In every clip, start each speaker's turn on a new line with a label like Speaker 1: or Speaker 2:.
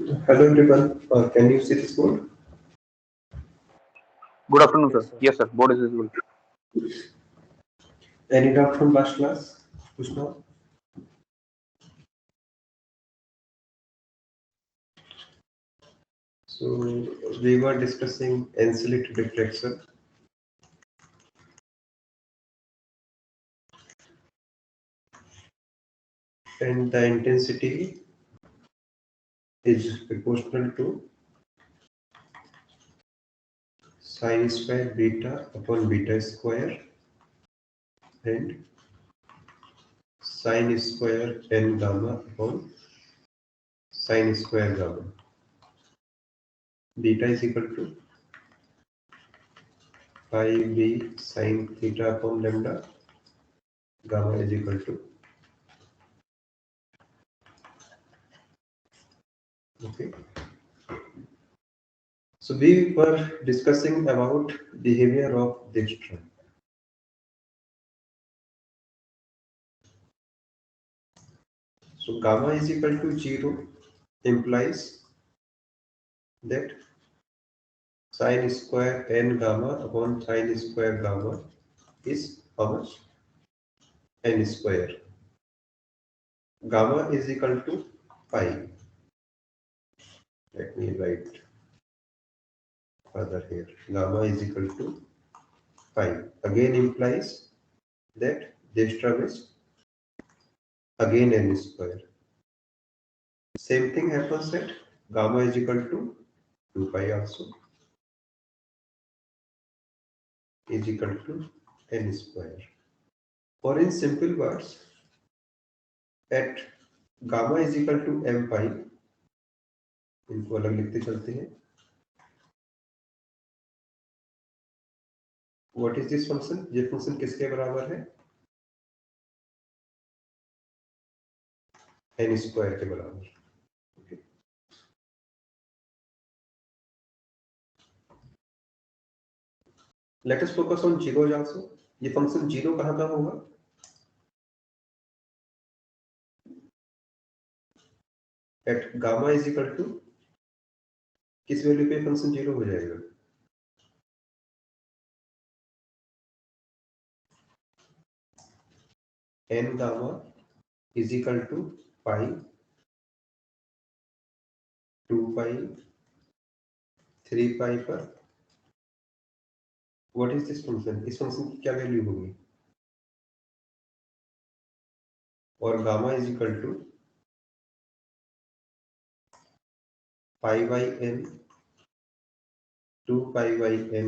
Speaker 1: Hello everyone, can you see this board?
Speaker 2: Good afternoon, sir. Yes, sir. Board is visible.
Speaker 1: Any doubt from last class? Pushna? So we were discussing ancillary deflection. And the intensity is proportional to sine square beta upon beta square and sine square n gamma upon sine square gamma. Beta is equal to pi b sine theta upon lambda. Gamma is equal to okay. So we were discussing about behavior of this term. So gamma is equal to 0 implies that sine square n gamma upon sine square gamma is how much? N square. Gamma is equal to pi. Let me write further here. Gamma is equal to pi. Again implies that this term is again n square. Same thing happens that gamma is equal to 2 pi also is equal to n square. Or in simple words, at gamma is equal to m pi, इनको अलग लिखते चलते हैं. What is this function? ये function किसके बराबर है? n square के बराबर. Okay. Let us focus on zeros also. ये फंक्शन जीरो कहाँ का होगा? At gamma is equal to किस वैल्यू पे फंक्शन जीरो हो जाएगा? n gamma is equal to pi 2 pi 3 pi पर व्हाट इज दिस फंक्शन? इस फंक्शन की क्या वैल्यू होगी? और gamma is equal to pi by n 2 pi by n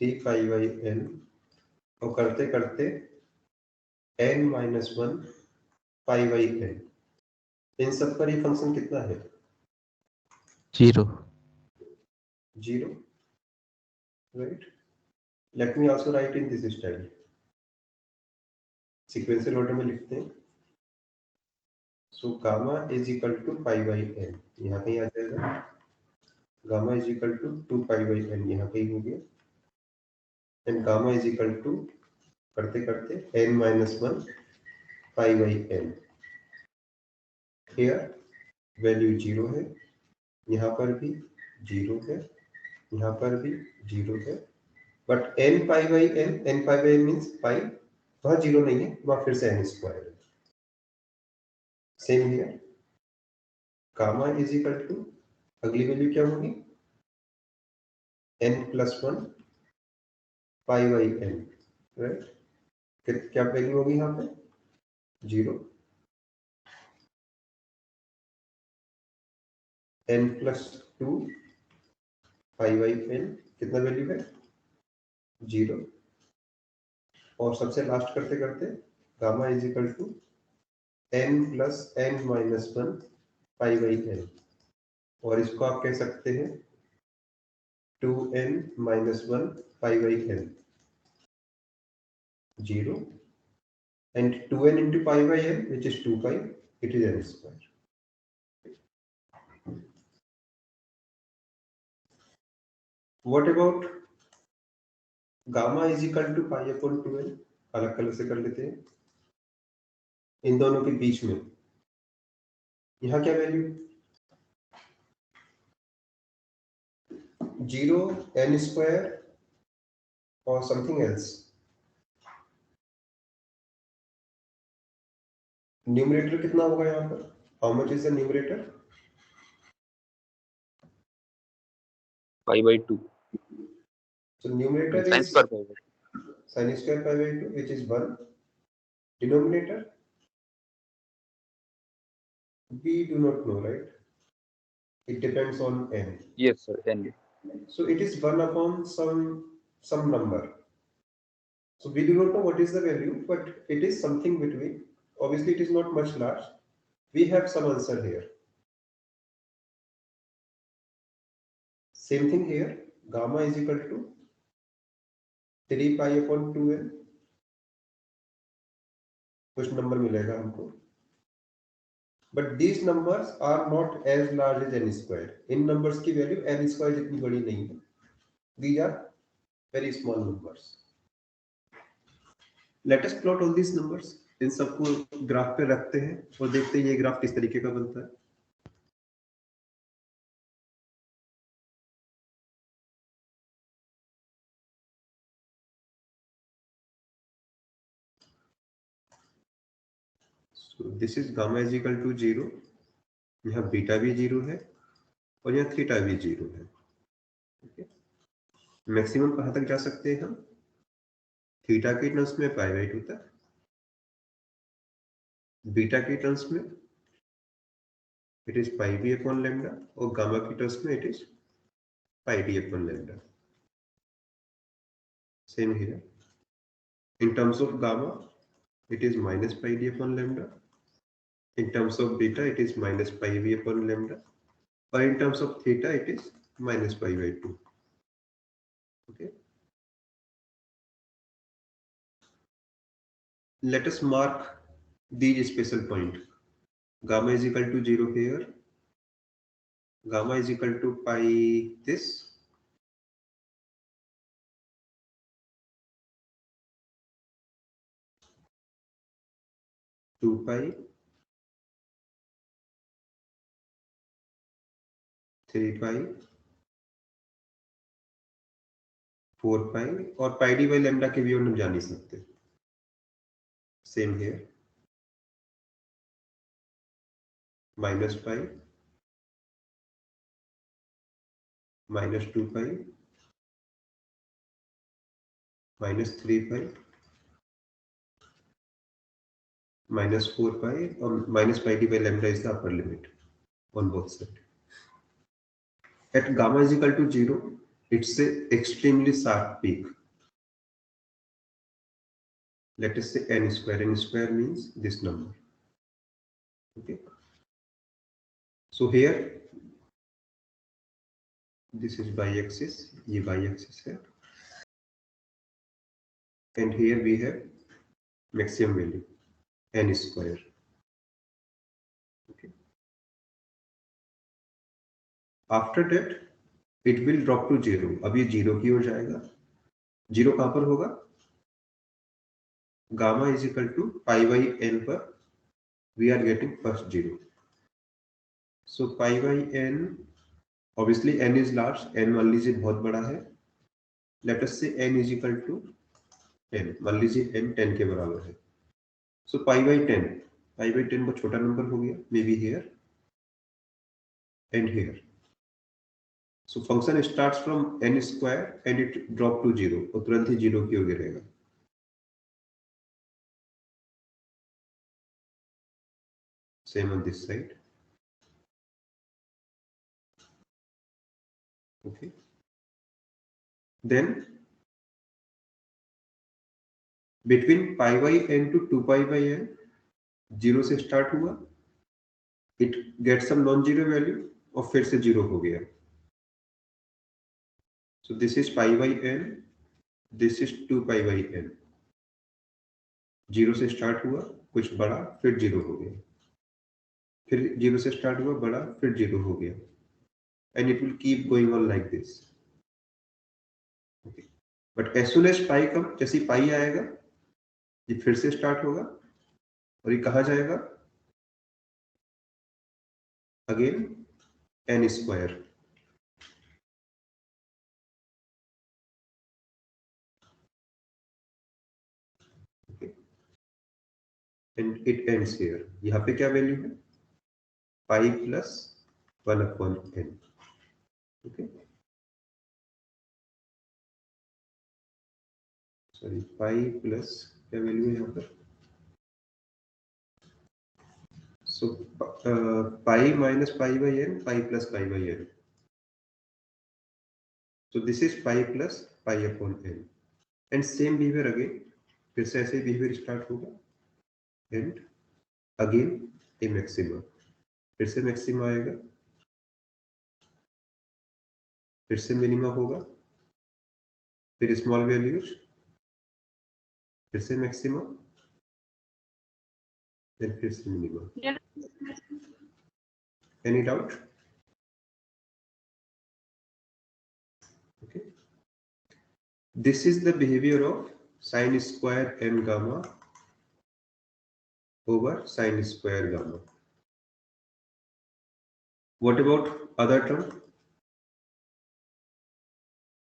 Speaker 1: 3 pi by n और करते करते n minus 1 pi by n. इन सब पर ये फंक्शन कितना है?
Speaker 3: Zero.
Speaker 1: Right? Let me also write in this style. Sequential order में लिखते हैं. So gamma is equal to pi by n. यहाँ कहीं आ जाएगा. Gamma is equal to 2 pi by n. यहाँ कहीं हो गया. And gamma is equal to करते करते n minus 1 pi by n. Here value 0 है. यहाँ पर भी 0 है. यहाँ पर भी 0 है. But n pi by n means pi. वहाँ 0 नहीं है. वहाँ फिर से n स्क्वायर है. Same here. Gamma is equal to अगली वैल्यू क्या होगी? n plus 1 pi by n. Right? क्या वैल्यू होगी यहाँ पे? 0. n plus 2 pi by n कितना वैल्यू है? 0. और सबसे लास्ट करते करते gamma is equal to n plus n minus 1 pi by n. और इसको आप कह सकते हैं 2n minus 1 pi by n. 0 and 2n into pi by n, which is 2 pi, it is n square. What about gamma is equal to pi upon 2n? अलग colour से कर लेते हैं. इन दोनों के बीच में यहाँ क्या value? 0 n square or something else? Numerator कितना होगा यहाँ पर? How much is the numerator?
Speaker 2: pi by 2.
Speaker 1: So numerator
Speaker 2: Sin
Speaker 1: is
Speaker 2: square pi by 2.
Speaker 1: sin square pi by 2, which is 1. Denominator, we do not know, right? It depends on n.
Speaker 2: Yes, sir. N.
Speaker 1: So it is 1 upon some number. So we do not know what is the value, but it is something between. Obviously, it is not much large. We have some answer here. Same thing here. Gamma is equal to 3 pi upon 2n. कुछ number मिलेगा हमको. But these numbers are not as large as n square. In numbers की value n square जितनी बड़ी नहीं है. These are very small numbers. Let us plot all these numbers. इन सबको graph पे रखते हैं और देखते हैं ये ग्राफ किस तरीके का बनता है. So this is gamma is equal to 0. यहाँ बीटा भी 0 है और यहाँ थीटा भी 0 है. okay? मैक्सिमम कहाँ तक जा सकते हैं हम? थीटा के टर्म्स में पाई बाई 2 तक, बीटा के टर्म्स में it is pi b upon lambda और गामा के टर्म्स में it is pi d upon lambda. Same here. In terms of gamma it is minus pi d upon lambda. In terms of beta, it is minus pi v upon lambda. Or in terms of theta, it is minus pi by 2. Okay. Let us mark these special point. Gamma is equal to 0 here. Gamma is equal to pi this. Two pi, 3 pi, 4 pi और pi d by lambda के भी हम जान नहीं सकते. Same here. Minus pi, minus 2 pi, minus 3 pi, minus 4 pi or minus pi d by lambda is the upper limit on both sides. At gamma is equal to 0, it's a extremely sharp peak. Let us say n square. N square means this number. Okay. So here, this is y-axis. ये y-axis है. And here we have maximum value n square. Okay. After that, it will drop to 0. अब ये 0 की हो जाएगा. 0 कहाँ पर होगा? Gamma is equal to pi by n पर we are getting first 0. So pi by n, obviously n is large. n मान लीजिए बहुत बड़ा है. Let us say n is equal to 10. मान लीजिए n 10 के बराबर है. So pi by 10 बहुत छोटा नंबर हो गया. Maybe here and here. So function starts from n square and it drop to 0 और तुरंत ही 0 की ओर गिरेगा. Same on this side. Okay. Then between pi by n to 2 pi by n, 0 से start हुआ, it gets some non-zero value और फिर से 0 हो गया. So this is pi by n, this is 2 pi by n. 0 से start हुआ, कुछ बड़ा, फिर 0 हो गया. फिर 0 से start हुआ, बड़ा, फिर 0 हो गया. And it will keep going on like this. Okay. But as soon as pi comes, जैसे pi आएगा, ये फिर से start होगा और ये कहाँ जाएगा? Again n square. And it ends here. यहाँ पे क्या वैल्यू है? Pi plus 1/n। Okay, sorry, pi plus क्या वैल्यू है यहाँ पर? So pi minus pi by n, pi plus pi by n. So this is pi plus pi upon n and same behavior again, फिर से ऐसे behaviour start होगा and again A maxima, फिर से मैक्सिमा आएगा, फिर से मिनिमा होगा, फिर स्मॉल वैल्यूज, फिर से मैक्सिमा, फिर से minima. Any doubt? Okay, this is the behavior of sine square n gamma over sine square gamma. What about other term?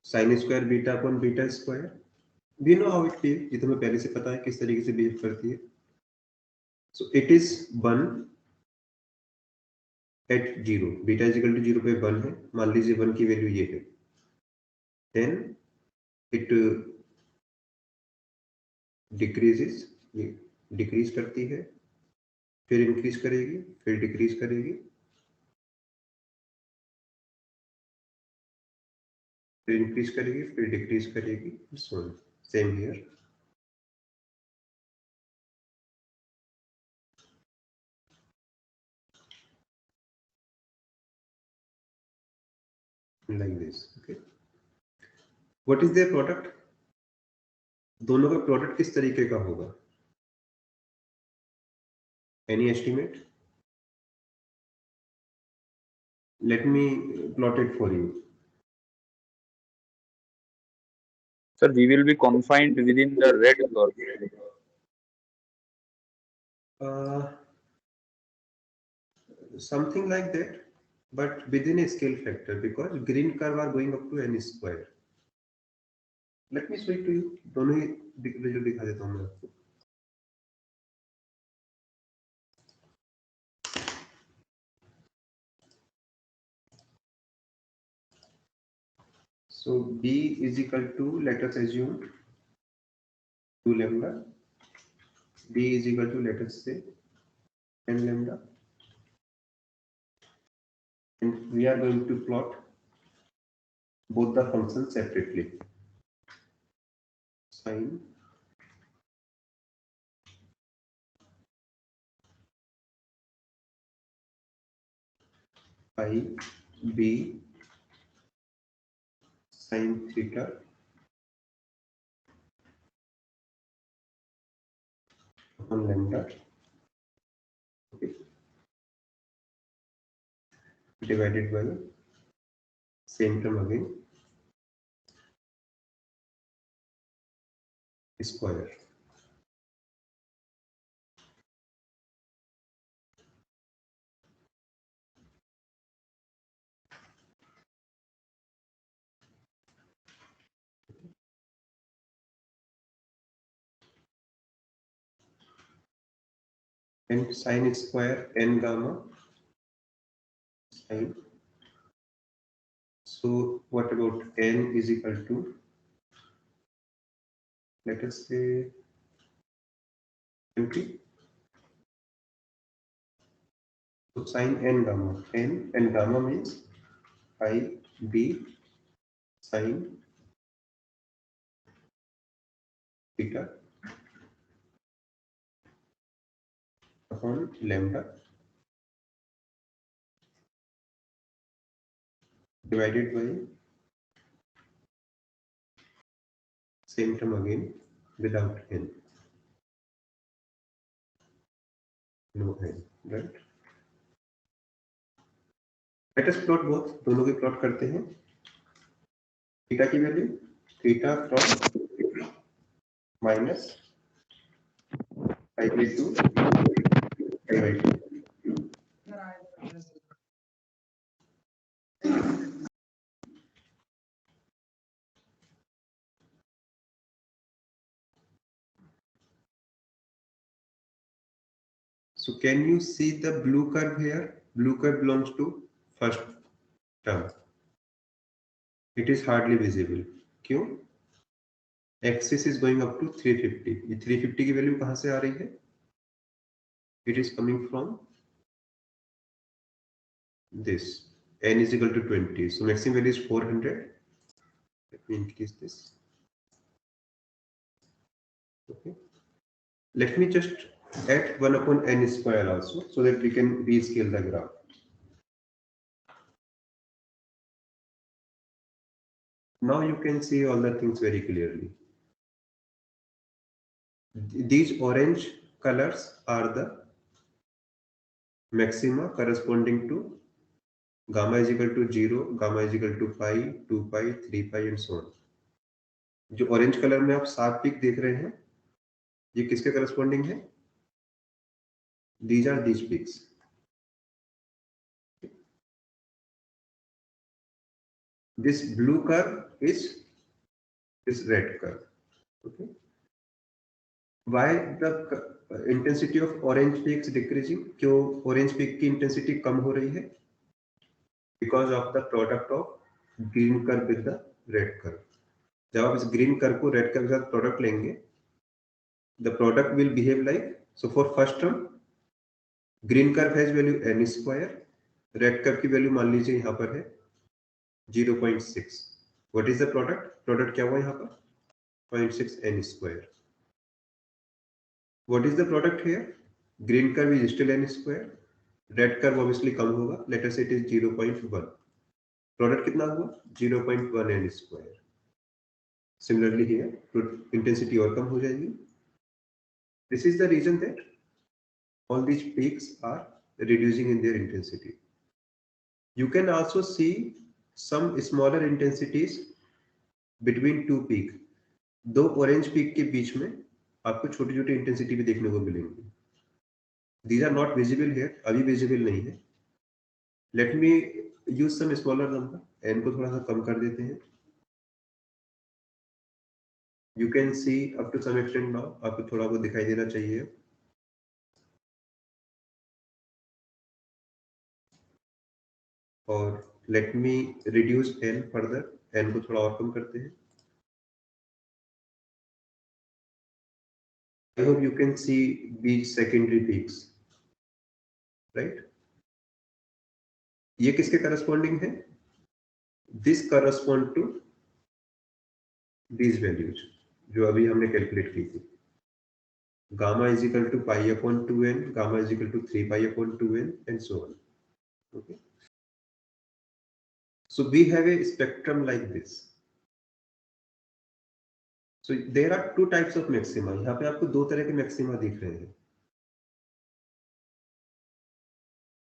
Speaker 1: Sin square beta upon beta square. We know how it behaves. ये तो हमें पहले से पता है किस तरीके से बिहेव करती है. So it is 1 at 0. Beta is equal to 0 पे 1 है. मान लीजिए 1 की वैल्यू ये है. Then it decreases, ये डिक्रीज करती है, फिर इंक्रीज करेगी, फिर डिक्रीज करेगी, फिर इंक्रीज करेगी, फिर डिक्रीज करेगी. So same here. Like this. Okay. What is their product? दोनों का प्रोडक्ट किस तरीके का होगा? Any estimate? Let me plot it for you.
Speaker 2: Sir, we will be confined within the red curve.
Speaker 1: Something like that, but within a scale factor, because green curve are going up to n square. Let me show it to you. दोनों ही visual दिखा देता हूँ मैं आपको. So b is equal to, let us assume 2 lambda. b is equal to, let us say 10 lambda, and we are going to plot both the functions separately. Sine pi b sin theta upon lambda, okay, divided by same term again, square. And sine square n gamma sine. So what about n is equal to, let us say 20. So sine n gamma means pi b sine theta upon lambda divided by same term again without n, no n, right? Let us plot both. दोनों की plot करते हैं. Theta की value, theta from minus pi/2 pi/2. So can you see the blue curve here? Blue curve belongs to first term. It is hardly visible. क्यों? Axis is going up to 350. ये 350 की value कहाँ से आ रही है? It is coming from this. N is equal to 20. So maximum value is 400. Let me increase this. Okay. Let me just add 1 upon n square also, so that we can rescale the graph. Now you can see all the things very clearly. These orange colors are the maxima corresponding to gamma is equal to 0, gamma is equal to pi, 2 pi, 3 pi and so on. जो orange colour में आप 7 peak देख रहे हैं, ये किसके corresponding है? These are these peaks. This blue curve is this red curve. Okay. Why the intensity of orange peaks decreasing? क्यों orange peak की intensity कम हो रही है? Because of the product of green curve with the red curve. जब आप इस green curve को red curve के साथ product लेंगे, the product will behave like, so for first term, green curve has value n square, red curve की value मान लीजिए यहाँ पर है 0.6. What is the product? Product क्या हुआ यहाँ पर? 0.6 n square. What is the product here? Green curve is still n square. Red curve obviously कम होगा. Let us say it is 0.1. Product कितना हुआ? 0.1 n square. Similarly here, intensity और कम हो जाएगी. This is the reason that all these peaks are reducing in their intensity. You can also see some smaller intensities between two peaks. दो orange peak के बीच में आपको छोटी छोटी इंटेंसिटी भी देखने को मिलेंगी. These are not visible here. अभी visible नहीं है. Let me use some smaller number. n को थोड़ा सा कम कर देते हैं. You can see up to some extent now. आपको थोड़ा वो दिखाई देना चाहिए. और let me reduce n further. n को थोड़ा और कम करते हैं. I hope you can see these secondary peaks, right? ये किसके corresponding है? This correspond to these values जो अभी हमने कैलकुलेट की थी. Gamma is equal to pi upon 2n, gamma is equal to 3 pi upon 2n and so on. Okay. So we have a spectrum like this. So there are two types of maxima. यहाँ पे आपको दो तरह के maxima दिख रहे हैं.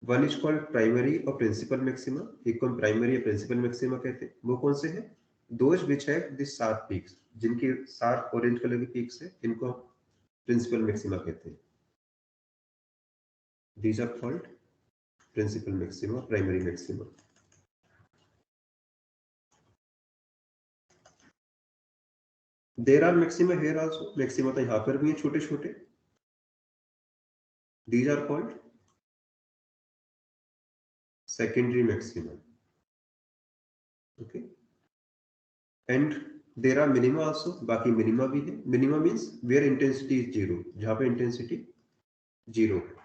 Speaker 1: One is called primary और principal maxima. एक को हम primary या principal maxima कहते हैं. वो कौन से हैं? Those which have the sharp peaks. जिनकी sharp orange color की peaks है, इनको principal maxima कहते हैं. These are called principal maxima, primary maxima. There are maxima here also. Maxima तो यहाँ पर भी हैं छोटे छोटे. These are called secondary maxima. Okay. And there are minima also. बाकी minima भी है. Minima means where intensity is 0. जहाँ पे intensity 0 है.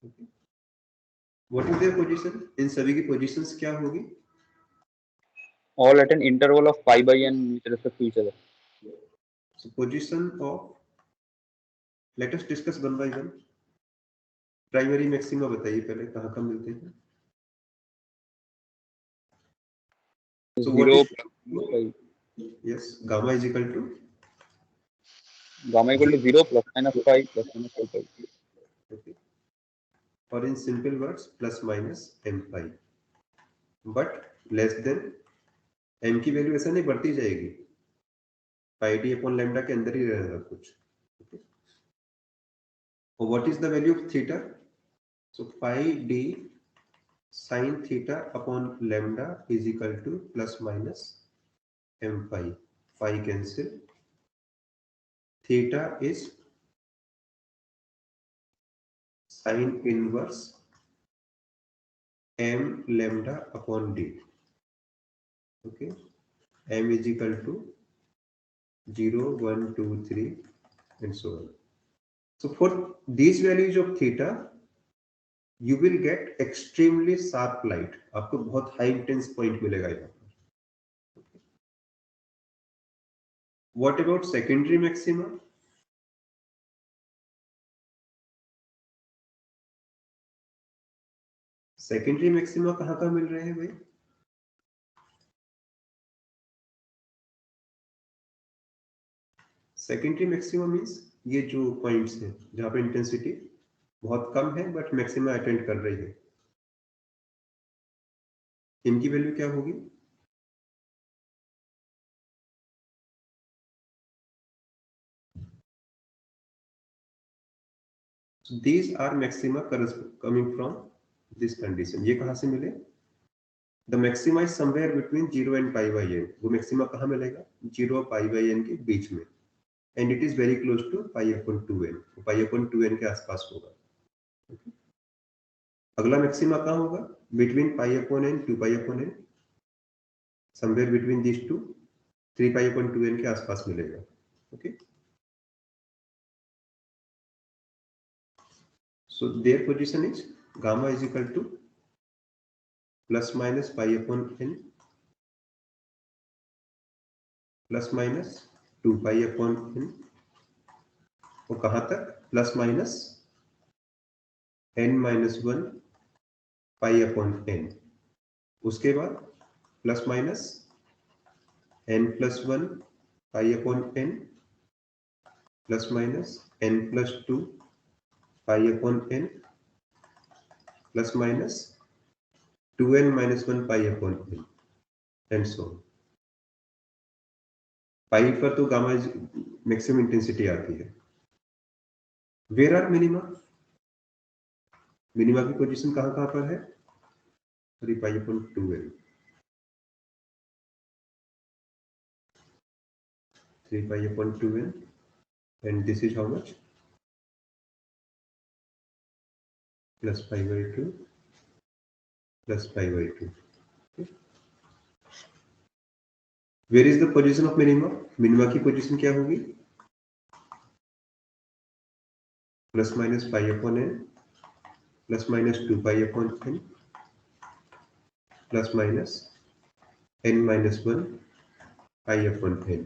Speaker 1: Okay. What is their position? इन सभी की positions क्या होगी?
Speaker 2: All at an interval of pi by n with respect to each other.
Speaker 1: So position of, let us discuss one by one. Primary maxima बताइए पहले कहाँ कहाँ मिलते हैं? So what
Speaker 2: 0
Speaker 1: is,
Speaker 2: plus pi.
Speaker 1: yes, gamma is equal to
Speaker 2: Gamma equal to 0 plus minus pi plus minus 2 pi.
Speaker 1: okay. Or in simple words plus minus m pi, but less than m की value ऐसा नहीं बढ़ती जाएगी. pi d upon lambda के अंदर ही रहेगा कुछ. Okay. और what is the value of theta? So pi d sin theta upon lambda is equal to plus minus m pi. Pi cancel. Theta is sine inverse m lambda upon d. Okay, m is equal to 0, 1, 2, 3 and so on. So for these values of theta, you will get extremely sharp light. आपको बहुत high intense point मिलेगा यहाँ पर. What about secondary maxima? Secondary maxima कहाँ कहाँ मिल रहे हैं भाई? सेकेंडरी मैक्सिमा मीन्स ये जो पॉइंट्स हैं जहां पे इंटेंसिटी बहुत कम है बट मैक्सिमा अटेंड कर रही है, इनकी वैल्यू क्या होगी? These are maxima coming from this condition. ये कहाँ से मिले? The maxima is somewhere between 0 and pi by n. वो मैक्सिमा कहाँ मिलेगा? 0 और pi by n के बीच में. And it is very close to pi upon 2n. pi upon 2n के आसपास होगा. Okay. अगला मैक्सिमा कहाँ होगा? Between pi upon n, 2 pi upon n. Somewhere between these two, 3 pi upon 2n के आसपास मिलेगा. Okay. So their position is gamma is equal to plus minus pi upon n plus minus 2 pi upon n. और कहाँ तक? Plus minus n minus 1 pi upon n. उसके बाद plus minus n plus 1 pi upon n plus minus n plus 2 pi upon n plus minus 2n minus 1 pi upon n and so on. Pi पर तो gamma maximum intensity आती है. Where are minima? Minima की position कहाँ कहाँ पर है? 3 pi upon 2n. 3 pi upon 2n, and this is how much? Plus pi by 2 plus pi by 2. Okay. Where is the position of minima? Minima की position क्या होगी? Plus minus pi upon n plus minus 2 pi upon n plus minus n minus 1 pi upon n.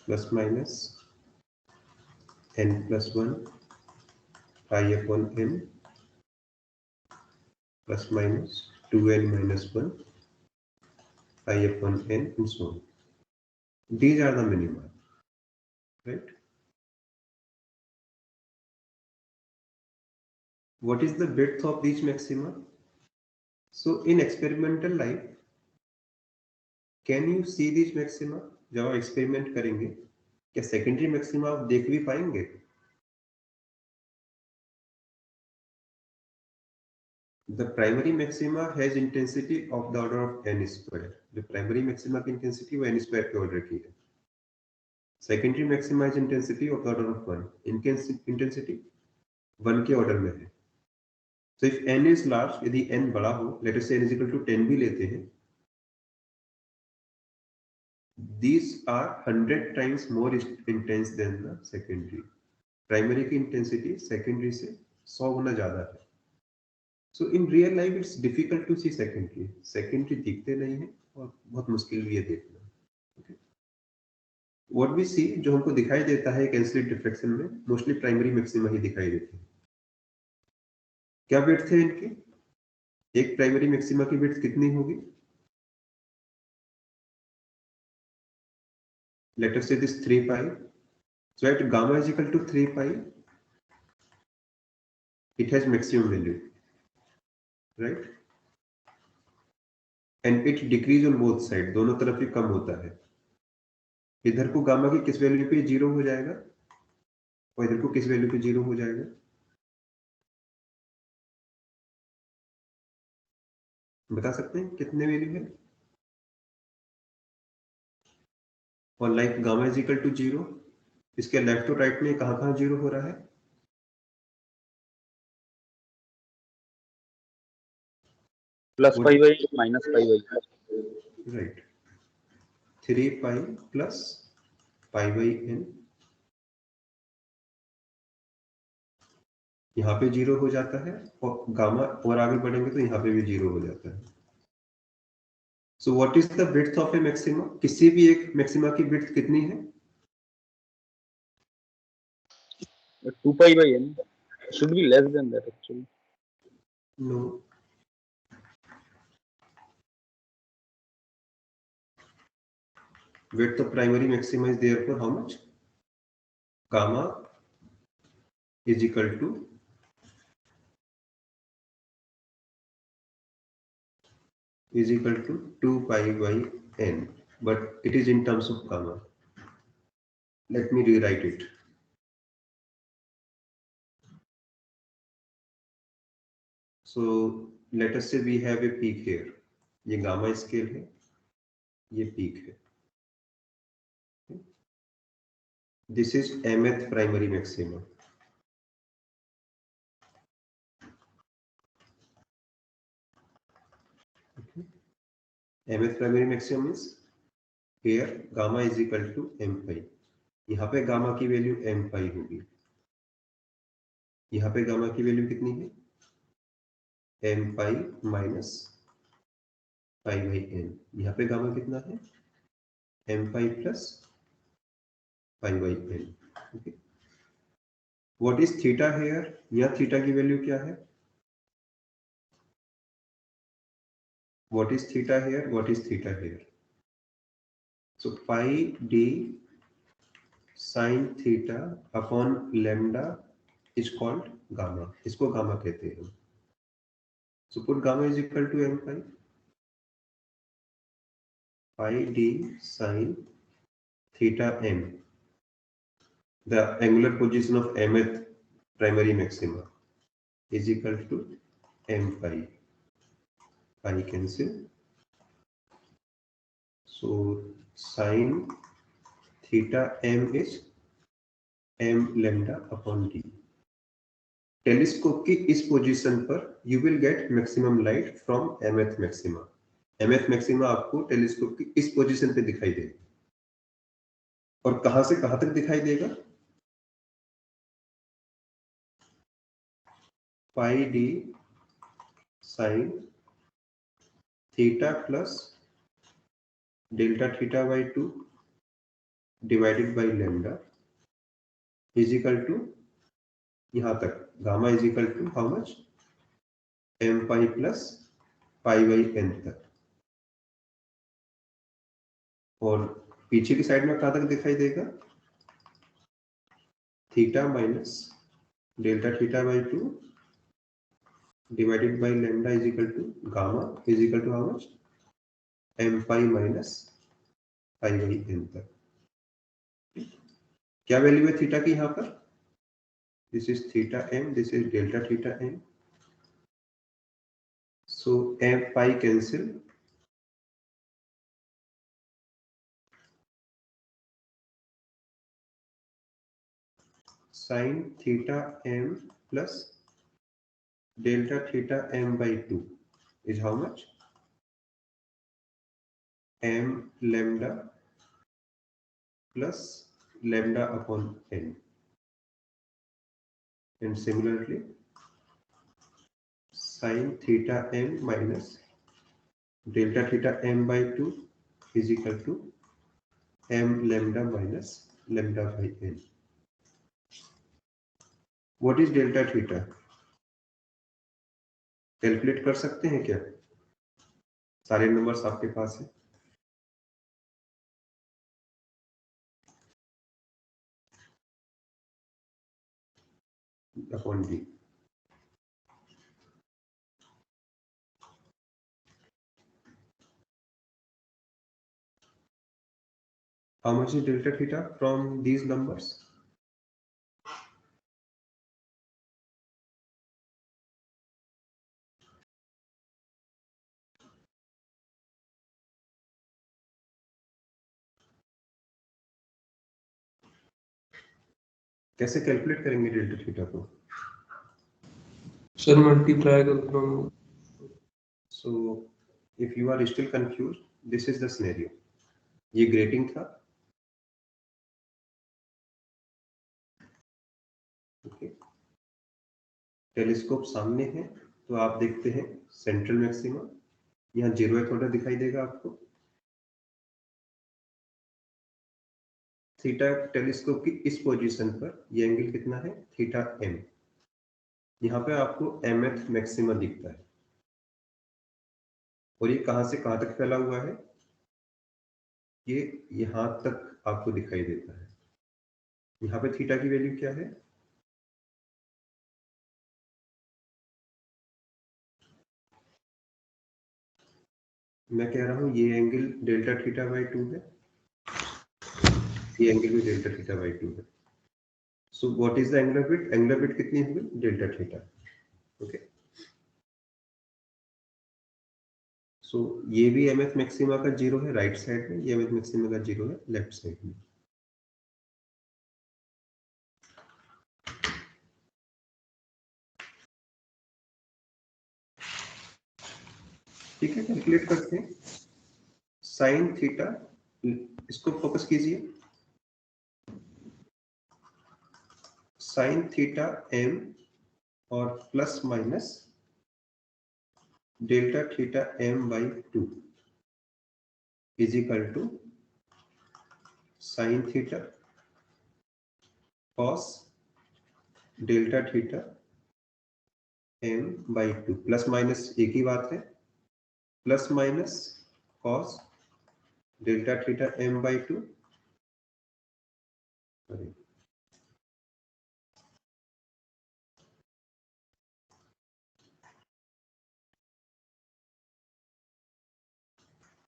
Speaker 1: Plus minus n plus 1 pi upon n plus minus 2n minus 1 pi upon n and so on. These are the minima, right? What is the width of these maxima? So in experimental life, can you see these maxima? जब आप experiment करेंगे क्या secondary maxima आप देख भी पाएंगे? The primary maxima has intensity of the order of n square. जो primary maxima की इंटेंसिटी वो n स्क्वायर के ऑर्डर की है. Secondary maxima is intensity of the order of 1. इनकी इंटेंसिटी 1 के ऑर्डर में है. So if n is large, यदि n बड़ा हो, let us say n is equal to 10 भी लेते हैं, these are 100 times more intense than the secondary. Primary की इंटेंसिटी सेकेंडरी से 100 गुना ज्यादा है. So in real life it's difficult to see secondary. Secondary दिखते नहीं है और बहुत मुश्किल भी है देखना. Okay. What we see, जो हमको दिखाई देता है कैंसलेट डिफ्रेक्शन में, मोस्टली प्राइमरी मैक्सिमा ही दिखाई देती है. क्या विड्थ है इनकी? एक प्राइमरी मैक्सिमा की विड्थ कितनी होगी? Let us say this 3 pi. So at gamma is equal to 3 pi, it has maximum value, right? And it decrease on both side. दोनों तरफ ही कम होता है. इधर को गामा की किस वैल्यू पे 0 हो जाएगा? और इधर को किस वैल्यू पे 0 हो जाएगा? बता सकते हैं कितने वैल्यू है? और like gamma is equal to 0, इसके लेफ्ट टू राइट में कहाँ कहाँ 0 हो रहा है?
Speaker 2: Plus pi by minus pi by,
Speaker 1: right, 3 pi plus pi by n, यहाँ पे 0 हो जाता है, और गामा और आगे बढ़ेंगे तो यहाँ पे भी 0 हो जाता है। So what is the width of a maxima? किसी भी एक मैक्सिमा की विड्थ कितनी है?
Speaker 2: 2 pi by n should be less than that actually.
Speaker 1: No, width of primary maxima is therefore how much? Gamma is equal to is equal to 2 pi by n, but it is in terms of gamma. Let me rewrite it. So let us say we have a peak here. ये gamma scale है, ये peak है. This is mth primary maxima. Okay. mth primary maximum is here gamma is equal to m pi. यहाँ पे gamma की value m pi होगी. यहाँ पे गामा की वैल्यू कितनी है? m pi minus pi by n. यहाँ पे गामा कितना है? m pi plus pi by n. Okay, what is theta here? यहाँ थीटा की वैल्यू क्या है? What is theta here? What is theta here? So pi d sine theta upon lambda is called gamma. इसको gamma कहते हैं. So put gamma is equal to m pi. Pi d sine theta m, the angular position of mth primary maxima, is equal to m pi. Pi cancel. So sin theta m is m lambda upon d. Telescope की इस position पर you will get maximum light from mth maxima. mth maxima आपको telescope की इस position पे दिखाई देगा. और कहां से कहां तक दिखाई देगा? Pi d sine theta plus delta theta by 2 divided by lambda is equal to यहां तक gamma is equal to how much? m pi plus pi by n तक. और पीछे की साइड में कहां तक दिखाई देगा? Theta minus delta theta by 2 divided by lambda is equal to gamma is equal to how much? m pi minus pi by n तक. क्या वैल्यू है थीटा की यहाँ पर? This is theta m, this is delta theta m. So m pi cancel. Sine theta m plus delta theta m by 2 is how much? m lambda plus lambda upon n. And similarly sin theta m minus delta theta m by 2 is equal to m lambda minus lambda by n. What is delta theta? Calculate कर सकते हैं क्या? सारे numbers आपके पास है. Upon d. How much is delta theta from these numbers? कैसे calculate करेंगे डेल्टा थीटा को?
Speaker 4: सर मल्टीप्लाई कर दो।
Speaker 1: So if you are still confuse, this is the scenario. ये ग्रेटिंग था, ओके, टेलीस्कोप सामने है, तो आप देखते हैं सेंट्रल मैक्सिमा, यहाँ 0th ऑर्डर दिखाई देगा आपको। थीटा टेलीस्कोप की इस पोजीशन पर ये एंगल कितना है? Theta m। यहाँ पे आपको mth मैक्सिमा दिखता है, और ये कहां से कहां तक फैला हुआ है? ये यहां तक आपको दिखाई देता है। यहाँ पे थीटा की वैल्यू क्या है? मैं कह रहा हूं ये एंगल डेल्टा थीटा बाई 2 है, ये एंगल भी डेल्टा थीटा बाई 2 है। So what is the angular width? Angular width कितनी होगी? Delta theta. ओके, सो ये भी mth मैक्सिमा का 0 है राइट साइड में, ये mth मैक्सिमा का 0 है लेफ्ट साइड में। ठीक है, कैलकुलेट करते हैं। साइन थीटा, इसको फोकस कीजिए, साइन थीटा m और plus minus delta theta m by 2 is equal to sine theta cos delta theta m by 2। Plus minus एक ही बात है, plus minus cos delta theta m by 2,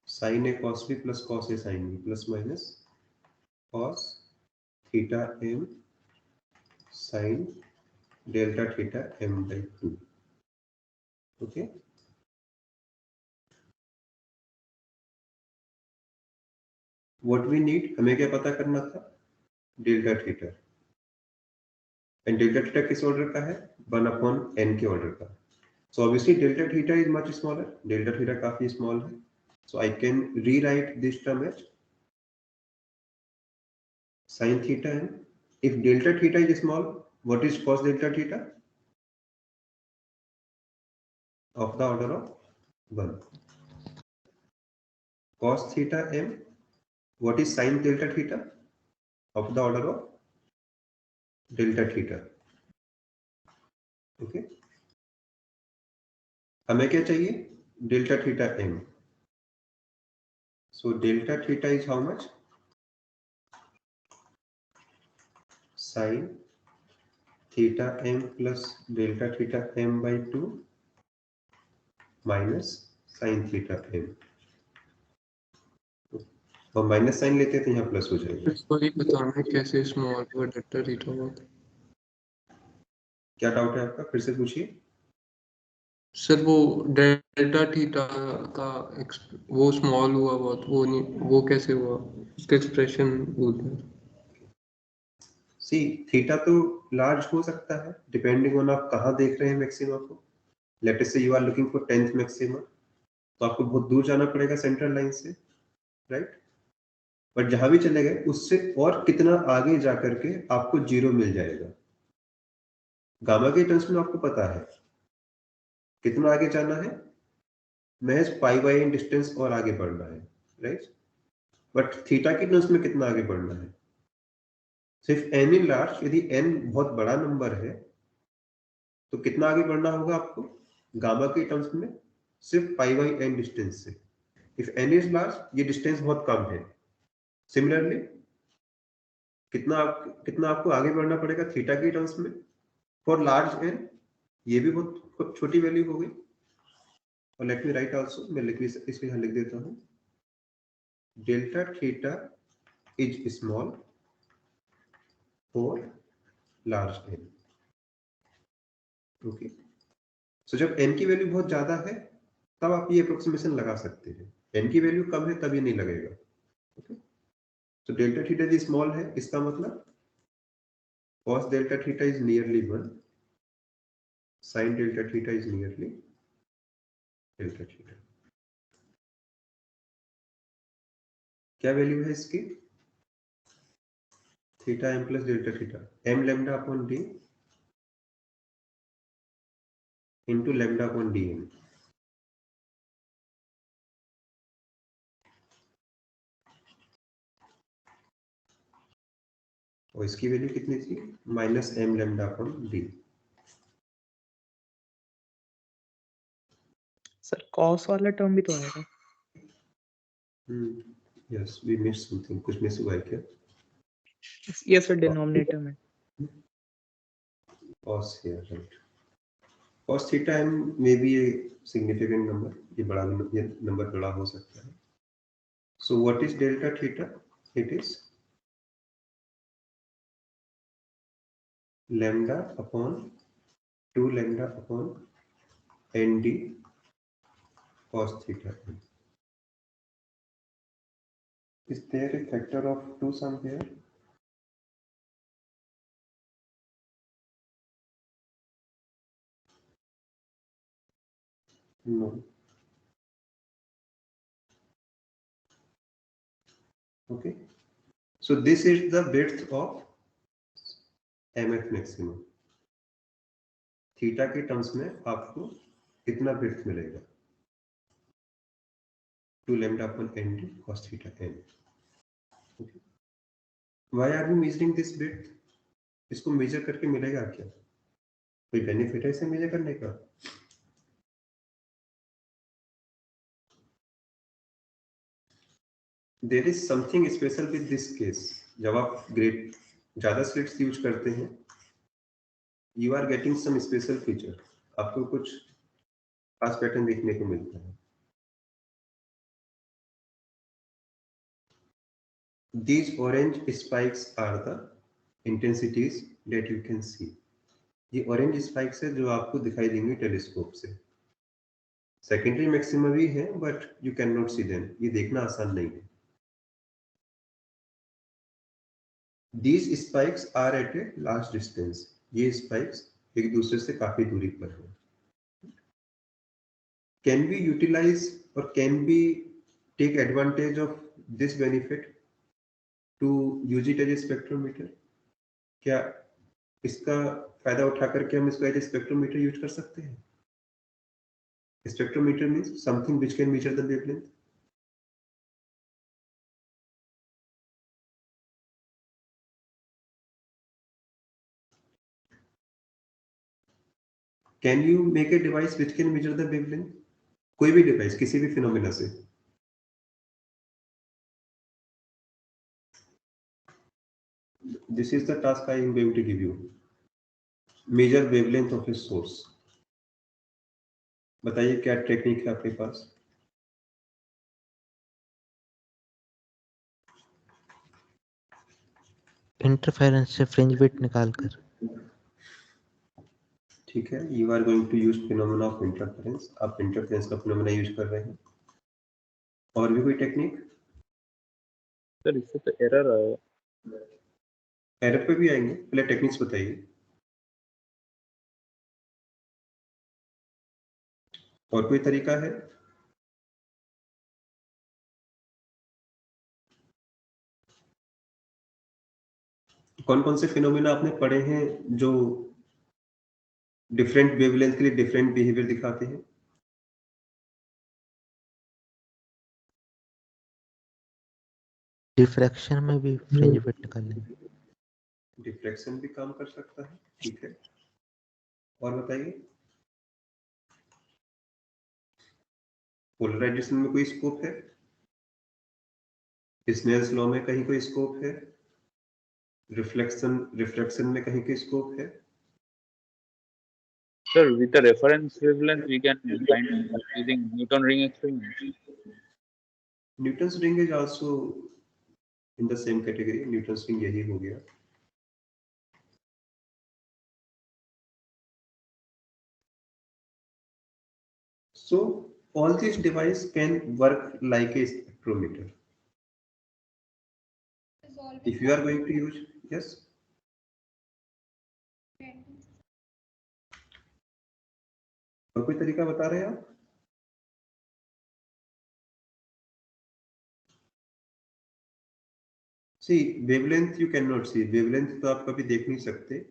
Speaker 1: sine a cos b plus cos a sine b, plus minus cos theta m sine delta theta m by 2। Okay, what we need, हमें क्या पता करना था? Delta theta. And delta theta किस order का है? 1/n के order का। So obviously delta theta is much smaller, delta theta काफी स्मॉल है। So I can rewrite this term as sin theta m. If delta theta is small, what is cos delta theta? Of the order of 1. Cos theta m, what is sin delta theta? Of the order of delta theta. Okay, हमें क्या चाहिए? Delta theta m. So delta theta is how much? Sin theta m plus delta theta m by 2 minus sin theta m. और minus sign लेते हैं तो यहाँ plus हो जाएगा।
Speaker 4: इसको ही बताना है कैसे स्मॉल हुआ डेल्टा थीटा हुआ।
Speaker 1: क्या डाउट है आपका? फिर से पूछिए।
Speaker 4: सर वो डेल्टा थीटा का वो स्मॉल हुआ बहुत, वो नहीं, वो कैसे हुआ, उसका एक्सप्रेशन बोलते हैं।
Speaker 1: सी थीटा तो लार्ज हो सकता है डिपेंडिंग ऑन आप कहाँ देख रहे हैं मैक्सिमा को। Let us say you are looking for 10th maxima, तो आपको बहुत दूर जाना पड़ेगा सेंट्रल लाइन से, राइट? बट जहां भी चले गए उससे और कितना आगे जाकर के आपको 0 मिल जाएगा। गामा के टर्म्स में आपको पता है कितना आगे जाना है, महज पाई बाई एन डिस्टेंस और आगे बढ़ना है, राइट? बट थीटा के टर्म्स में कितना आगे बढ़ना है? सिर्फ एन इन लार्ज, यदि एन बहुत बड़ा नंबर है तो कितना आगे बढ़ना होगा आपको गामा के टर्म्स में? सिर्फ पाई बाई एन डिस्टेंस से। इफ एन इज लार्ज, ये डिस्टेंस बहुत कम है। सिमिलरली कितना आपको आगे बढ़ना पड़ेगा थीटा के टर्म्स में फॉर लार्ज एन? ये भी बहुत छोटी वैल्यू हो गई। और लेट मी राइट आल्सो, मैं इसको यहाँ लिख देता हूँ, delta theta is small for large n. Okay, so जब n की वैल्यू बहुत ज्यादा है तब आप ये अप्रोक्सीमेशन लगा सकते हैं, n की वैल्यू कम है तब ये नहीं लगेगा। ओके, तो डेल्टा थीटा जी स्मॉल है, इसका मतलब cos delta theta is nearly 1, sin delta theta is nearly delta theta. क्या वैल्यू है इसकी? Theta m plus delta theta, m lambda upon d into lambda upon dm. और इसकी वैल्यू कितनी थी? Minus m lambda upon d.
Speaker 5: Sir cos वाला term भी तो आएगा.
Speaker 1: Yes, we miss something. कुछ मिस हुआ है क्या?
Speaker 5: यस सर, डिनोमिनेटर में.
Speaker 1: cos here, right? cos theta m may be a significant number. ये बड़ा नंबर बड़ा हो सकता है. So what is delta theta? It is lambda upon 2 lambda upon nd cos theta m. Is there a factor of 2 somewhere? No. Okay. So this is the width of mf maximum. Theta के terms में आपको कितना width मिलेगा? 2 lambda upon nd cos theta n. Okay. Why are we measuring this width? इसको major करके मिलेगा क्या? कोई बेनिफिट है इसे मेजर करने का? There is something special with this case. जब आप ग्रेड ज्यादा स्लिट्स यूज करते हैं, you are getting some special feature. आपको कुछ खास पैटर्न देखने को मिलता है. These orange spikes are the intensities that you can see. ये ऑरेंज स्पाइक्स है जो आपको दिखाई देंगे टेलीस्कोप से. सेकेंडरी मैक्सिमा भी है, but you can not see them. ये देखना आसान नहीं है. These spikes are at a large distance. ये spikes एक दूसरे से काफी दूरी पर हैं. Can we utilize or can we take advantage of this benefit to use it as a spectrometer? क्या इसका फायदा उठा करके हम इसको एज ए स्पेक्ट्रोमीटर यूज कर सकते हैं? Spectrometer means something which can measure the wavelength. Can you make a device which can measure the wavelength? कोई भी डिवाइस किसी भी फिनोमेना से. This is the task I am going to give you. Measure wavelength of a source. बताइए क्या technique है आपके पास?
Speaker 3: इंटरफेरेंस से फ्रिंज विड्थ निकालकर.
Speaker 1: ठीक है, you are going to use phenomena of interference. आप इंटरफेरेंस का फिनोमेना यूज कर रहे हैं. और भी कोई टेक्निक?
Speaker 2: सर इससे तो एरर आया.
Speaker 1: एरर पे भी आएंगे, पहले टेक्निक्स बताइए. और कोई तरीका है? कौन कौन से फिनोमेना आपने पढ़े हैं जो डिफरेंट वेवलेंथ के लिए डिफरेंट बिहेवियर दिखाते हैं?
Speaker 3: डिफ्रैक्शन में भी फ्रिंज विड्थ निकालनी.
Speaker 1: डिफ्लेक्शन भी काम कर सकता है. ठीक है, और बताइए. पोलराइजेशन में कोई स्कोप है? स्नेल्स लॉ में कहीं कोई स्कोप है? रिफ्लेक्शन में कहीं कोई स्कोप है?
Speaker 2: Sir, with the reference wavelength, we can find using Newton ring experiment.
Speaker 1: Newton's ring is also in the same category. Newton's ring यही हो गया. So all these devices can work like a spectrometer. If you are going to use, yes. और कोई तरीका बता रहे हैं आप? See wavelength you can not see, wavelength तो आप कभी देख नहीं सकते.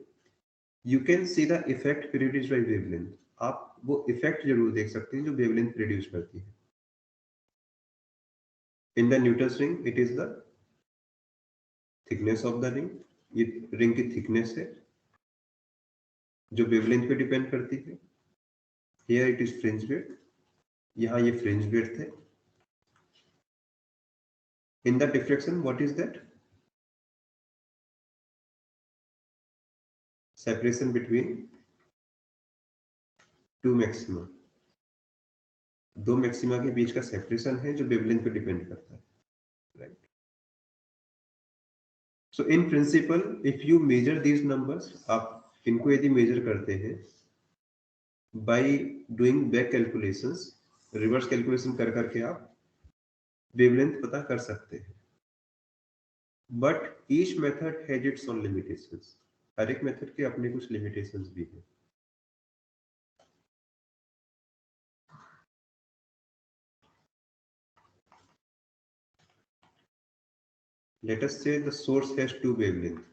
Speaker 1: You can see the effect produced by wavelength. आप वो इफेक्ट जरूर देख सकते हैं जो वेवलेंथ प्रोड्यूस करती है. In the Newton's ring it is the thickness of the ring. ये रिंग की थिकनेस है जो वेवलेंथ पे डिपेंड करती है. Here it is fringe width. यहाँ ये फ्रिंज विड्थ है. In the diffraction what is that? Separation between two maxima. दो मैक्सिमा के बीच का सेपरेशन है जो वेवलेंथ पे डिपेंड करता है. Right. So in principle if you measure these numbers, आप इनको यदि मेजर करते हैं by doing back calculations, reverse calculation कर करके आप वेवलेंथ पता कर सकते हैं. But each method has its own limitations. हर एक मेथड के अपने कुछ लिमिटेशंस भी हैं. Let us say the source has two wavelengths.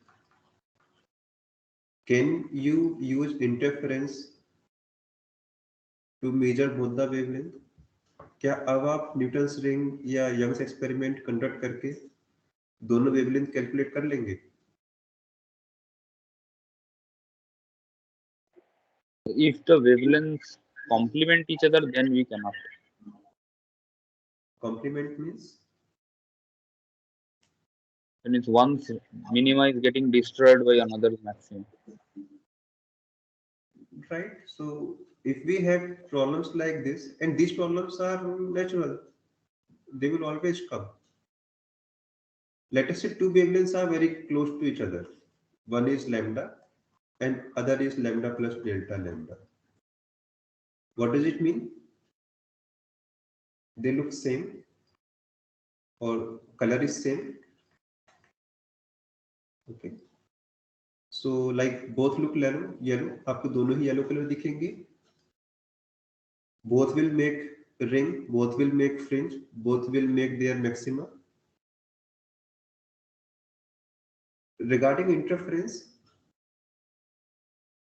Speaker 1: Can you use interference to measure both the wavelength? क्या अब आप न्यूटन्स रिंग या यंग्स एक्सपेरिमेंट कंडक्ट करके दोनों वेवलेंथ कैलकुलेट कर लेंगे?
Speaker 2: If the wavelengths complement each other, then we cannot.
Speaker 1: Complement means?
Speaker 2: That means one minima is getting destroyed by another maximum.
Speaker 1: Right. So if we have problems like this, and these problems are natural, they will always come. Let us say two wavelengths are very close to each other. One is lambda and other is lambda plus delta lambda. What does it mean? They look same or color is same. Okay. So like both look yellow. आपको दोनों ही yellow color दिखेंगे. Both will make ring. Both will make fringe. Both will make their maxima. Regarding interference,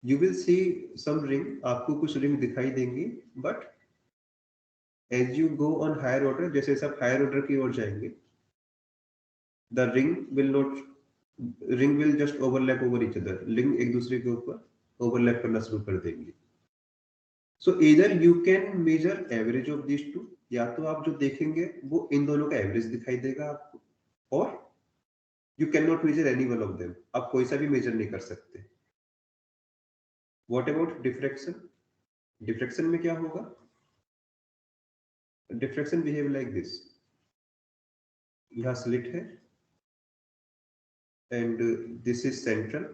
Speaker 1: you will see some ring. आपको कुछ ring दिखाई देंगी. But as you go on higher order, जैसे आप higher order की ओर जाएंगे, the ring will just overlap over each other. Ring एक दूसरे के ऊपर overlap करना शुरू कर देंगे. So either you can measure average of these two, या तो आप जो देखेंगे वो इन दोनों का एवरेज दिखाई देगा आपको, और you cannot measure any one of them. आप कोई सा भी मेजर नहीं कर सकते. What about diffraction? Diffraction में क्या होगा? Diffraction behave like this. यहाँ स्लिट है and this is central.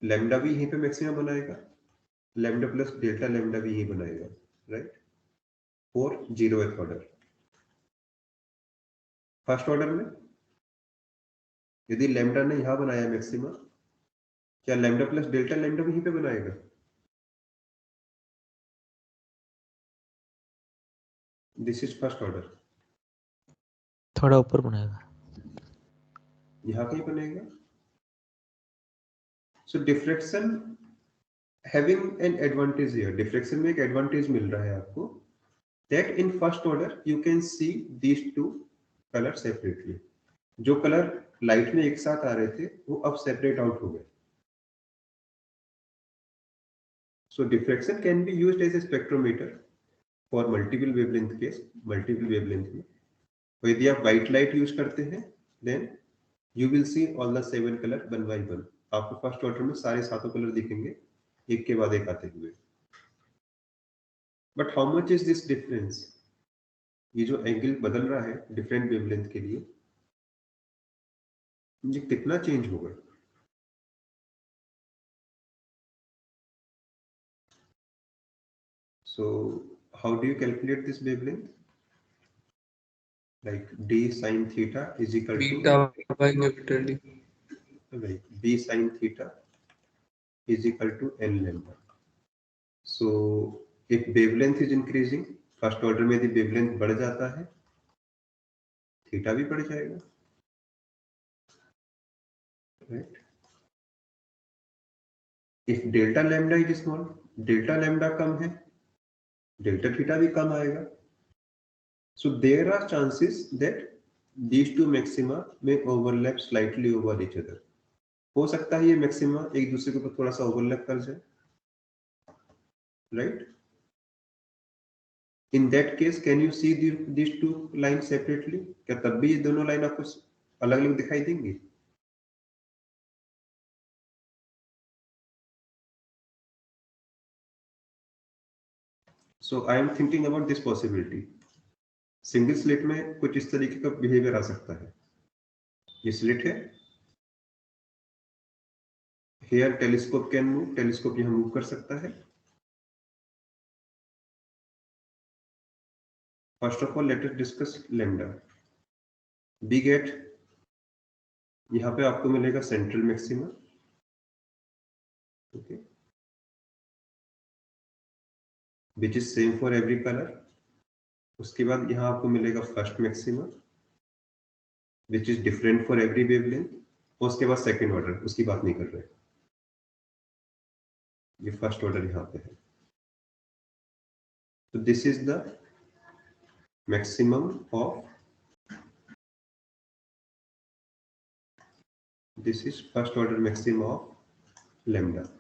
Speaker 1: Lambda भी यहीं पे मैक्सिमम बनाएगा, लैम्डा प्लस डेल्टा लैम्डा भी यहीं बनाएगा. राइट. और 0th ऑर्डर. फर्स्ट ऑर्डर में यदि लैम्डा ने यहां बनाया मैक्सिमा, क्या लैम्डा प्लस डेल्टा लैम्डा भी यहीं पे बनाएगा? This is first order.
Speaker 3: थोड़ा ऊपर बनाएगा.
Speaker 1: यहां कहीं बनेगा. So diffraction having an advantage here. Diffraction में एक एडवांटेज मिल रहा है आपको, that in first order you can see these two colour separately. जो कलर लाइट में एक साथ आ रहे थे वो अब सेपरेट आउट हो गए. So diffraction can be used as a spectrometer for multiple wavelength case. Multiple wavelength में यदि आप व्हाइट लाइट यूज करते हैं, then you will see all the 7 colour one by one. आपको फर्स्ट ऑर्डर में सारे 7 कलर दिखेंगे एक के बाद एक आते हुए. But how much is this difference? ये जो एंगल बदल रहा है डिफरेंट वेवलेंथ के लिए, ये कितना चेंज होगा? So how do you calculate this wavelength? Like d sin theta is equal to
Speaker 4: beta by capital D.
Speaker 1: like b sin theta is equal to n lambda. So if wavelength is increasing, first order में यदि wavelength बढ़ जाता है, theta भी बढ़ जाएगा, right? If delta lambda is small, delta lambda कम है, डेल्टा थीटा भी कम आएगा. So there are chances that these two maxima may overlap slightly over each other. हो सकता है ये मैक्सिमा एक दूसरे के ऊपर थोड़ा सा ओवरलैप कर जाए, right? In that case can you see these two lines separately? क्या तब भी ये दोनों लाइन आपको अलग अलग दिखाई देंगी? So I am thinking about this possibility. Single slit में कुछ इस तरीके का बिहेवियर आ सकता है. ये स्लिट है, here telescope can move, telescope यहां मूव कर सकता है. First of all let us discuss lambda. Be get, यहां पे आपको मिलेगा central maxima, okay, which is same for every colour. उसके बाद यहां आपको मिलेगा first maxima which is different for every wavelength. उसके बाद सेकंड ऑर्डर, उसकी बात नहीं कर रहे, ये फर्स्ट ऑर्डर यहां पे है. तो this is the maximum of, this is first order maximum of lambda.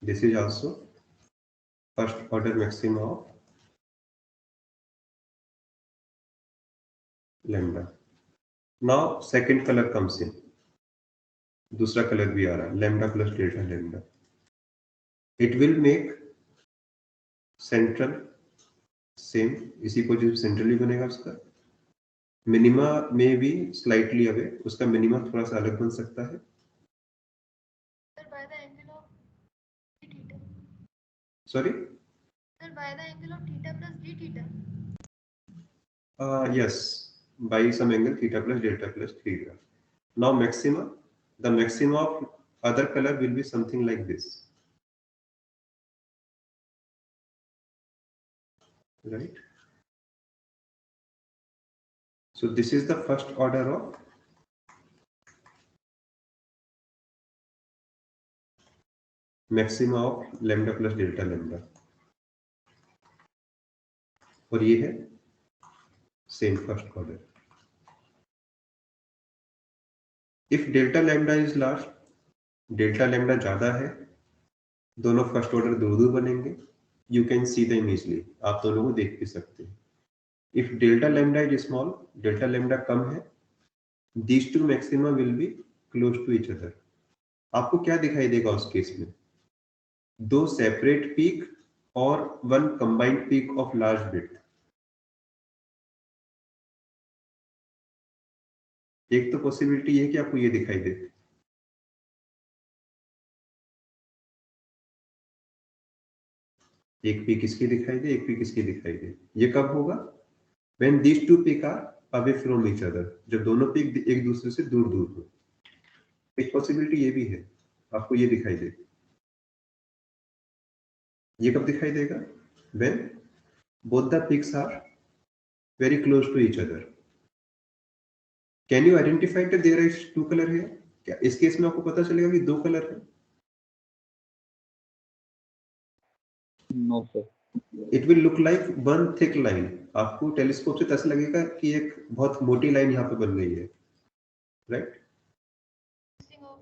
Speaker 1: This is also first order maxima of lambda. Now second color comes in. दूसरा कलर भी आ रहा है, lambda plus delta lambda. It will make central same, इसी position centrally बनेगा उसका. Minima में भी slightly away, उसका मिनिमा थोड़ा सा अलग बन सकता है.
Speaker 6: Sir, by the angle of d theta.
Speaker 1: Sorry?
Speaker 6: Sir, by the angle of theta plus d theta.
Speaker 1: Yes, by some angle theta plus delta plus theta. Now maxima, the maxima of other color will be something like this, right? So this is the first order of maxima of lambda plus delta lambda, और ये है same first order. If delta lambda is large, delta lambda ज्यादा है, दोनों first order दूर दूर बनेंगे. You can see them easily, आप दोनों को देख भी सकते हैं. If delta lambda is small, delta lambda कम है, these two maxima will be close to each other. आपको क्या दिखाई देगा उस केस में? दो सेपरेट पीक और one combined peak of large bit. एक तो पॉसिबिलिटी है कि आपको ये दिखाई दे, एक पीक इसकी दिखाई दे, एक पीक इसकी दिखाई दे. ये कब होगा? When these two peak are away from each other, जब दोनों पीक एक दूसरे से दूर दूर हो. एक पॉसिबिलिटी ये भी है, आपको ये दिखाई दे. ये कब दिखाई देगा? When both the peaks are very close to each other. Can you identify that there is two colour here? क्या इस केस में आपको पता चलेगा कि दो कलर है?
Speaker 2: No, sir.
Speaker 1: It will look like one thick line. आपको टेलीस्कोप से ऐसा लगेगा कि एक बहुत मोटी लाइन यहाँ पे बन गई है, right?
Speaker 6: Consisting of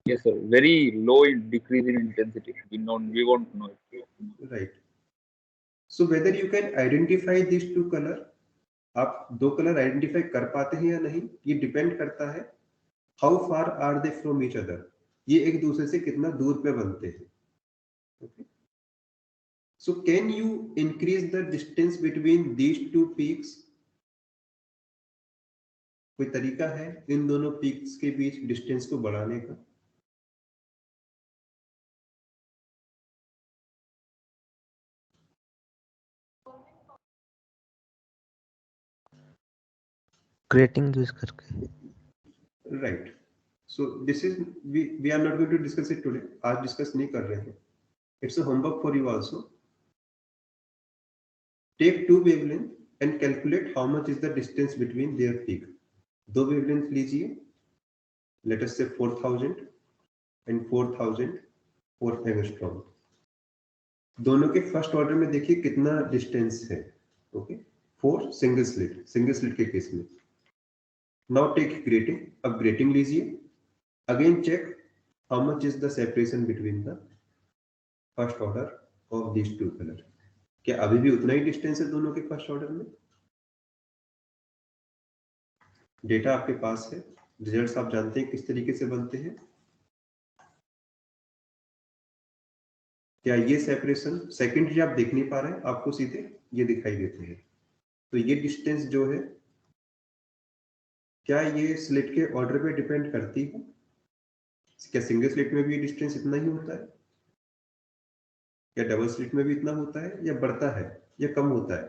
Speaker 2: Yes, sir. Very low in decrease in intensity. We won't know it.
Speaker 1: Right. So whether you can identify this two colour, आप दो कलर आइडेंटिफाई कर पाते हैं या नहीं, ये डिपेंड करता है how far are they from each other. ये एक दूसरे से कितना दूर पे बनते हैं. Okay, so can you increase the distance between these two peaks? कोई तरीका है इन दोनों पीक्स के बीच डिस्टेंस को बढ़ाने का?
Speaker 3: ग्रेटिंग यूज करके।
Speaker 1: Right, so this is we are not going to discuss it today, आज डिस्कस नहीं कर रहे हैं। It's a homework for you also. Take two wavelength and calculate how much is the distance between their peak. दो wavelength लीजिए, let us say 4000 and 4004 angstrom. दोनों के first order में देखिए कितना डिस्टेंस है। ओके, फॉर सिंगल स्लिट के case में। नाउ टेक ग्रेटिंग, अब ग्रेटिंग लीजिए, again check how much is the separation between the first order of this two colour. क्या अभी भी उतना ही डिस्टेंस है दोनों के फर्स्ट ऑर्डर में? डेटा आपके पास है, रिजल्ट्स आप जानते हैं किस तरीके से बनते हैं। क्या ये सेपरेशन सेकेंडरी आप देख नहीं पा रहे हैं, आपको सीधे ये दिखाई देते हैं। तो ये डिस्टेंस जो है, क्या ये स्लिट के ऑर्डर पे डिपेंड करती है? क्या सिंगल स्लिट में भी ये डिस्टेंस इतना ही होता है, या डबल स्लिट में भी इतना होता है, या बढ़ता है या कम होता है?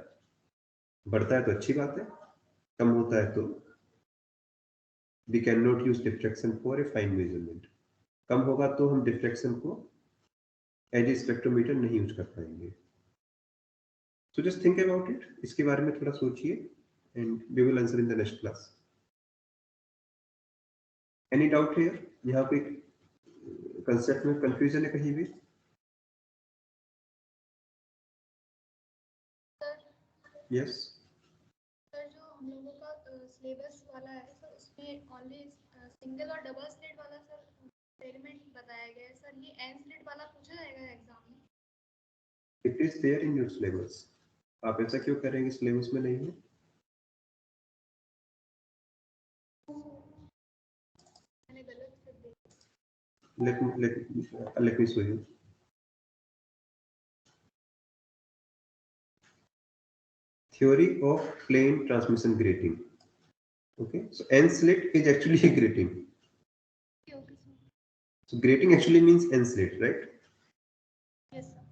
Speaker 1: बढ़ता है तो अच्छी बात है, कम होता है तो we cannot use diffraction for a fine measurement। कम होगा तो हम डिफ्रैक्शन को एज ए स्पेक्ट्रोमीटर नहीं यूज कर पाएंगे। So just think about it, इसके बारे में थोड़ा सोचिए and we will answer in the next class. Any doubt here? यहाँ पे कंसेप्ट में कंफ्यूजन है कहीं भी? यस,
Speaker 6: सर जो हम लोगों का सिलेबस वाला है सर, उसमें ओनली सिंगल और डबल स्लिट वाला सर एक्सपेरिमेंट बताया गया है सर। ये एन स्लिट वाला पूछा जाएगा एग्जाम में?
Speaker 1: It is there in your syllabus. आप ऐसा क्यों करेंगे, सिलेबस में नहीं है?
Speaker 6: मैंने गलत कर दिया।
Speaker 1: let me show you। Theory of plane transmission grating। Okay, so N slit is actually a grating।
Speaker 6: Okay, sir.
Speaker 1: So grating actually means N slit, right?
Speaker 6: Yes, sir.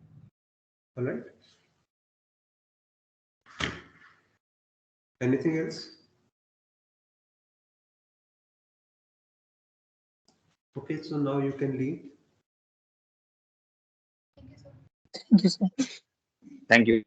Speaker 1: All right. Anything else? Okay, so now you can leave.
Speaker 6: Thank you, sir.
Speaker 5: Thank you, sir.
Speaker 2: Thank you.